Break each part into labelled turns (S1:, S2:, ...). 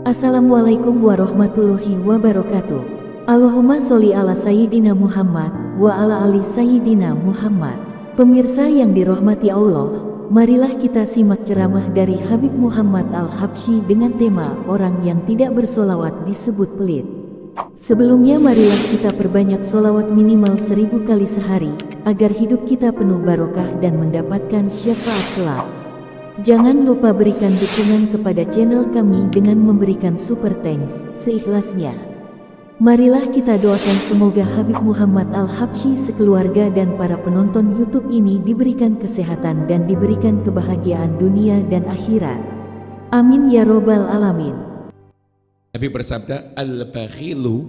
S1: Assalamualaikum warahmatullahi wabarakatuh. Allahumma sholli ala Sayyidina Muhammad wa ala ali Sayyidina Muhammad. Pemirsa yang dirahmati Allah, marilah kita simak ceramah dari Habib Muhammad Al-Habsyi dengan tema orang yang tidak bersolawat disebut pelit. Sebelumnya marilah kita perbanyak solawat minimal 1000 kali sehari, agar hidup kita penuh barokah dan mendapatkan syafaat kelak. Jangan lupa berikan dukungan kepada channel kami dengan memberikan super thanks seikhlasnya. Marilah kita doakan semoga Habib Muhammad Al-Habsyi sekeluarga dan para penonton YouTube ini diberikan kesehatan dan diberikan kebahagiaan dunia dan akhirat. Amin ya robbal alamin.
S2: Nabi bersabda, al-bakhilu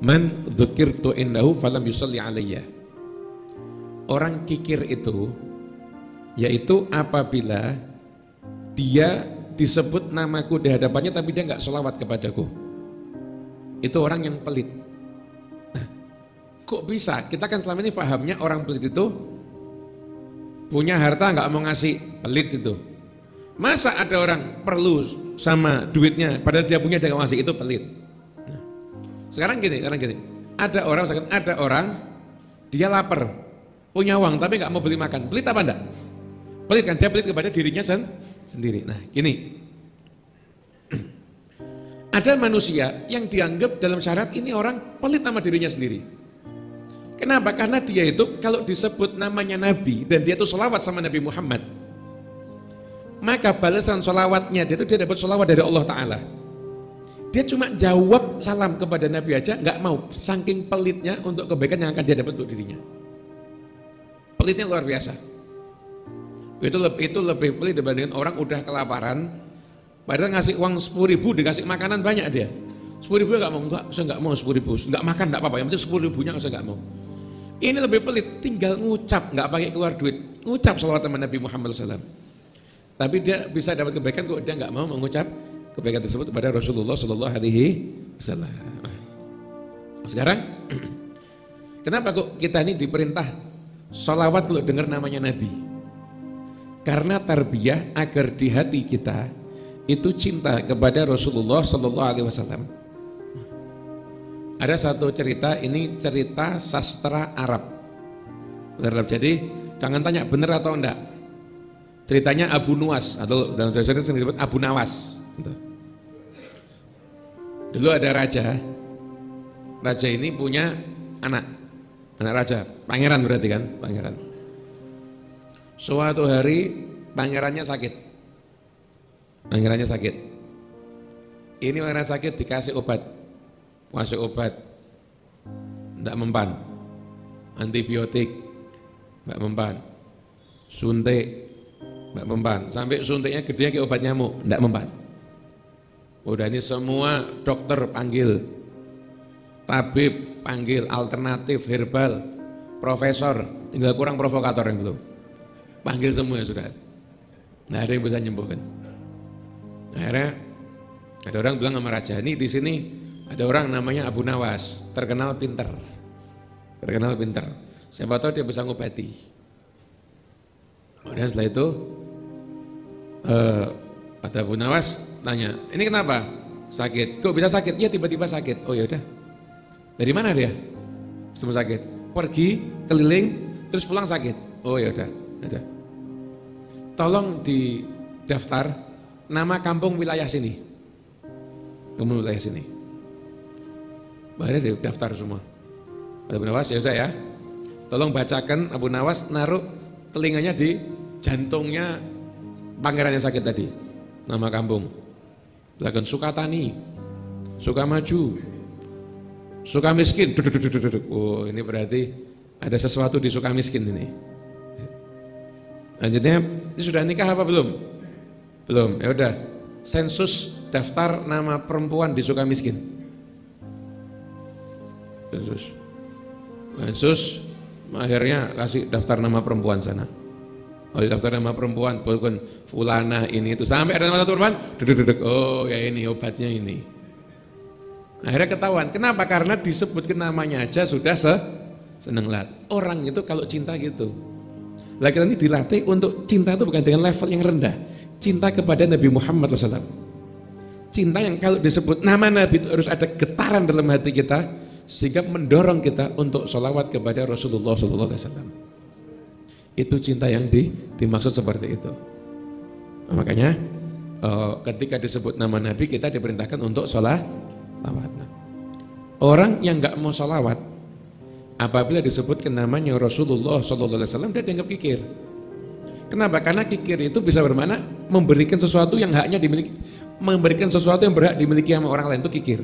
S2: man dzukirtu indahu falam yusalli alayya. Orang kikir itu yaitu apabila dia disebut namaku di hadapannya tapi dia nggak sholawat kepadaku. Itu orang yang pelit. Kok bisa? Kita kan selama ini pahamnya orang pelit itu punya harta nggak mau ngasih, pelit itu. Masa ada orang perlu sama duitnya padahal dia punya dia nggak ngasih, itu pelit. Nah, sekarang gini, ada orang dia lapar, punya uang tapi nggak mau beli makan, pelit apa enggak? Pelit kan, dia pelit kepada dirinya sendiri. Nah gini, ada manusia yang dianggap dalam syarat ini orang pelit sama dirinya sendiri. Kenapa? Karena dia itu kalau disebut namanya Nabi dan dia itu sholawat sama Nabi Muhammad, maka balasan sholawatnya dia dapat sholawat dari Allah Ta'ala. Dia cuma jawab salam kepada Nabi aja nggak mau, saking pelitnya untuk kebaikan yang akan dia dapat untuk dirinya. Pelitnya luar biasa. Itu lebih pelit dibandingkan orang udah kelaparan padahal ngasih uang 10.000 dikasih makanan banyak dia. 10.000 saya nggak mau 10.000, nggak makan nggak apa-apa, yang penting 10.000-nya saya nggak mau. Ini lebih pelit, tinggal ngucap, nggak pakai keluar duit, ngucap sholawat sama Nabi Muhammad SAW. Tapi dia bisa dapat kebaikan kok dia nggak mau mengucap kebaikan tersebut kepada Rasulullah SAW. Sekarang kenapa kok kita ini diperintah sholawat kalau dengar namanya Nabi? Karena tarbiyah agar di hati kita itu cinta kepada Rasulullah SAW. Ada satu cerita, ini cerita sastra Arab. Jadi jangan tanya benar atau enggak. Ceritanya Abu Nuwas atau dalam cerita disebut Abu Nawas. Dulu ada raja. Raja ini punya anak raja, pangeran berarti kan, pangeran. Suatu hari pangerannya sakit. Ini pangeran sakit dikasih obat. Masuk obat enggak mempan. Antibiotik enggak mempan. Suntik enggak mempan. Sampai suntiknya gedenya kayak obat nyamuk, enggak mempan. Udah ini semua dokter panggil. Tabib panggil, alternatif, herbal, profesor, tinggal kurang provokator yang belum. Panggil semua ya sudah. Nah ada yang bisa nyembuhkan. Akhirnya ada orang bilang sama raja, ini di sini ada orang namanya Abu Nawas, terkenal pinter. Siapa tahu dia bisa ngobati. Kemudian setelah itu ada Abu Nawas tanya, ini kenapa? Sakit. Kok bisa sakit? Ya tiba-tiba sakit. Oh ya udah. Dari mana dia? Semua sakit. Pergi keliling terus pulang sakit. Oh ya udah. Tolong di daftar nama kampung wilayah sini. Kampung wilayah sini. Baru di daftar semua. Abu Nawas ya saya. Tolong bacakan Abu Nawas naruh telinganya di jantungnya pangeran yang sakit tadi. Nama kampung. Belakang Sukatani, Sukamaju, Sukamiskin. Oh ini berarti ada sesuatu di Sukamiskin ini. Lanjutnya, ini sudah nikah apa belum? Belum, ya udah. Sensus daftar nama perempuan di Sukamiskin. Sensus, akhirnya kasih daftar nama perempuan sana. Oh, daftar nama perempuan, bukan fulana ini itu sampai ada nama satu perempuan. Oh ya ini obatnya ini. Akhirnya ketahuan. Kenapa? Karena disebutkan namanya aja sudah seneng lat. Orang itu kalau cinta gitu. Lah kita ini dilatih untuk cinta itu bukan dengan level yang rendah. Cinta kepada Nabi Muhammad SAW. cinta yang kalau disebut nama Nabi itu harus ada getaran dalam hati kita, sehingga mendorong kita untuk sholawat kepada Rasulullah SAW. Itu cinta yang dimaksud seperti itu. Nah, makanya ketika disebut nama Nabi kita diperintahkan untuk sholawat. Orang yang nggak mau sholawat apabila disebutkan namanya Rasulullah SAW dia dianggap kikir. Kenapa? Karena kikir itu bisa bermakna memberikan sesuatu yang haknya dimiliki, memberikan sesuatu yang berhak dimiliki sama orang lain, itu kikir.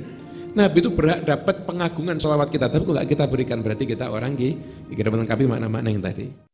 S2: Nabi itu berhak dapat pengagungan sholawat kita, tapi kalau kita berikan berarti kita orang kikir, melengkapi makna-makna yang tadi.